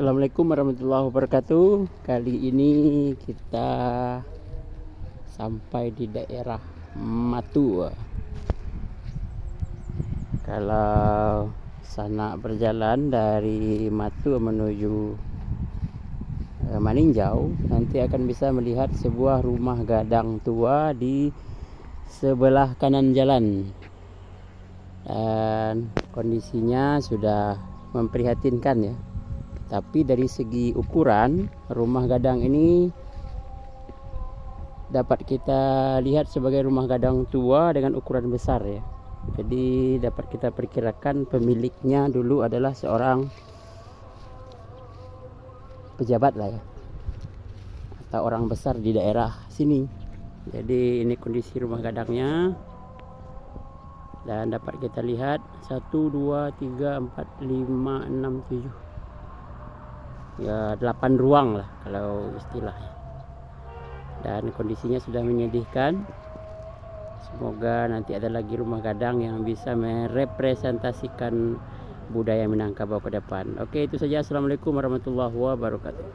Assalamualaikum warahmatullahi wabarakatuh. Kali ini kita sampai di daerah Matu. Kalau sana berjalan dari Matu menuju Maninjau, nanti akan bisa melihat sebuah rumah gadang tua di sebelah kanan jalan. Dan kondisinya sudah memprihatinkan ya. Tapi dari segi ukuran, rumah gadang ini dapat kita lihat sebagai rumah gadang tua dengan ukuran besar ya. Jadi dapat kita perkirakan pemiliknya dulu adalah seorang pejabat lah ya, atau orang besar di daerah sini. Jadi ini kondisi rumah gadangnya. Dan dapat kita lihat 1, 2, 3, 4, 5, 6, 7 ya 8 ruang lah kalau istilahnya. Dan kondisinya sudah menyedihkan. Semoga nanti ada lagi rumah gadang yang bisa merepresentasikan budaya Minangkabau ke depan. Oke, itu saja. Assalamualaikum warahmatullahi wabarakatuh.